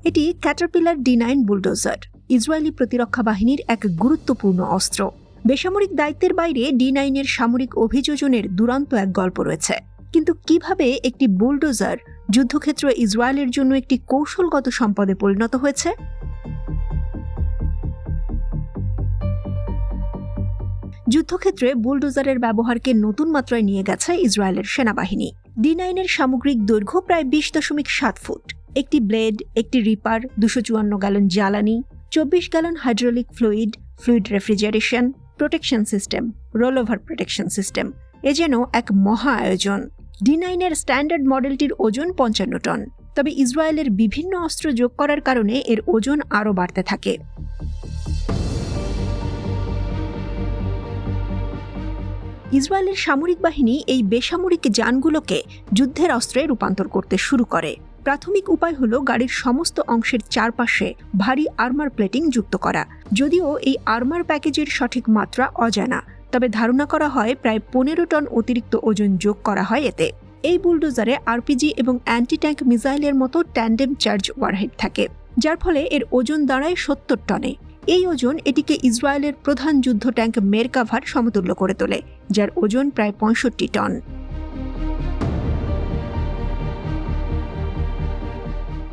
এটি Caterpillar D9 bulldozer, Israeli প্রতিরক্ষা বাহিনীর এক গুরুত্বপূর্ণ অস্ত্র। বেসামরিক দায়িত্বের বাইরে D9 এর সামরিক অভিযোজনের দুরন্ত এক গল্প রয়েছে। কিন্তু কিভাবে একটি বুলডোজার যুদ্ধক্ষেত্র ইসরায়েলের জন্য একটি কৌশলগত সম্পদে পরিণত হয়েছে? যুদ্ধক্ষেত্রে বুলডোজারের ব্যবহারকে নতুন মাত্রায় নিয়ে গেছে ইসরায়েলের সেনাবাহিনী। D9 এর সামগ্রিক দৈর্ঘ্য প্রায় 20.7 ফুট। একটি ব্লেড, একটি রিপার, 254 গ্যালন জ্বালানি, 24 gallon hydraulic fluid refrigeration, protection system, rollover protection system, এ যেন এক মহা আয়োজন। D9 এর স্ট্যান্ডার্ড মডেলটির ওজন 55 টন। তবে ইসরায়েলের বিভিন্ন অস্ত্র যোগ করার কারণে এর ওজন আরও বাড়তে থাকে। ইসরায়েলের সামরিক বাহিনী এই বেসামরিক যানগুলোকে যুদ্ধের অস্ত্রে রূপান্তর করতে শুরু করে। প্রাথমিক উপায় হল গাড়ির সমস্ত অংশের চারপাশে ভারী আর্মার প্লেটিং যুক্ত করা। যদিও এই আর্মার প্যাকেজের সঠিক মাত্রা অজানা, তবে ধারণা করা হয় প্রায় 15 টন অতিরিক্ত ওজন যোগ করা হয় এতে। এই বুলডোজারে আরপিজি এবং অ্যান্টি ট্যাঙ্ক মিসাইলের মতো ট্যান্ডেম চার্জ ওয়ারহেড থাকে, যার ফলে এর ওজন দাঁড়ায় 70 টনে। এই ওজন এটিকে ইসরায়েলের প্রধান যুদ্ধ ট্যাঙ্ক মেরকাভার সমতুল্য করে তোলে, যার ওজন প্রায় 65 টন।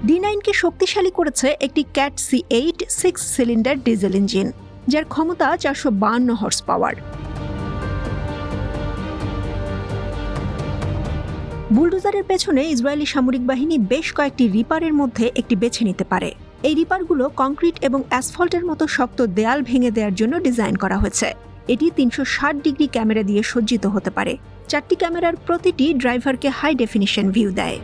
D9কে শক্তিশালী করেছে একটি cat C8 6 cylinder diesel engine, যার ক্ষমতা 452 হর্স পাওয়ার। বুলডোজারের পেছনে ইসরায়েলি সামরিক বাহিনী বেশ কয়েকটি রিপারের মধ্যে একটি বেছে নিতে পারে। এই রিপারগুলো কংক্রিট এবং অ্যাসফল্টের মতো শক্ত দেয়াল ভেঙে দেওয়ার জন্য ডিজাইন করা হয়েছে। এটি 360 ডিগ্রি ক্যামেরা দিয়ে সজ্জিত হতে পারে। 4টি ক্যামেরার প্রতিটি ড্রাইভারকে হাই ডেফিনিশন ভিউ দেয়।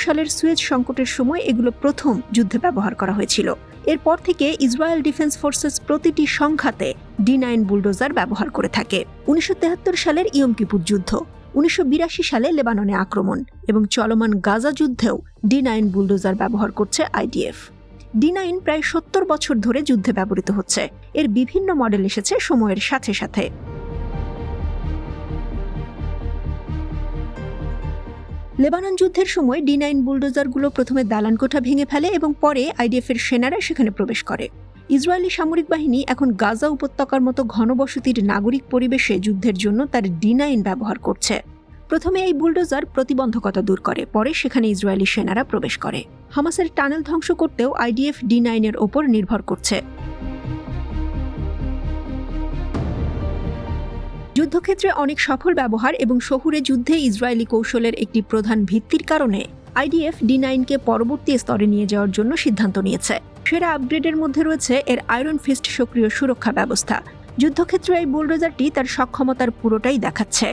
সালের সুয়েজ সংকটের সময় এগুলো প্রথম যুদ্ধে ব্যবহার করা হয়েছিল। এরপর থেকে ইসরায়েল ডিফেন্স ফোর্সেস প্রতিটি সংঘাতে D9 বুলডোজার ব্যবহার করে থাকে। 1973 সালের ইয়ম কিপুর যুদ্ধ, 1982 সালে লেবাননে আক্রমণ এবং চলমান গাজা যুদ্ধেও D9 বুলডোজার ব্যবহার করছে IDF। D9 প্রায় 70 বছর ধরে যুদ্ধে ব্যবহৃত হচ্ছে। এর বিভিন্ন মডেল এসেছে সময়ের সাথে সাথে। লেবানন যুদ্ধের সময় D9 বুলডোজারগুলো প্রথমে দালানকোঠা ভেঙে ফেলে এবং পরে IDF এর সেনারা সেখানে প্রবেশ করে। ইসরায়েলি সামরিক বাহিনী এখন গাজা উপত্যকার মতো ঘনবসতির নাগরিক পরিবেশে যুদ্ধের জন্য তার D9 ব্যবহার করছে। প্রথমে এই বুলডোজার প্রতিবন্ধকতা দূর করে, পরে সেখানে ইসরায়েলি সেনারা প্রবেশ করে। হামাসের টানেল ধ্বংস করতেও IDF D9 এর ওপর নির্ভর করছে। যুদ্ধক্ষেত্রে অনেক সফল ব্যবহার এবং শহুরে যুদ্ধে ইসরায়েলি কৌশলের একটি প্রধান ভিত্তির কারণে IDF D9কে পরবর্তী স্তরে নিয়ে যাওয়ার জন্য সিদ্ধান্ত নিয়েছে। সেরা আপগ্রেডের মধ্যে রয়েছে এর আয়রন ফিস্ট সক্রিয় সুরক্ষা ব্যবস্থা। যুদ্ধক্ষেত্রে এই বুলডোজারটি তার সক্ষমতার পুরোটাই দেখাচ্ছে।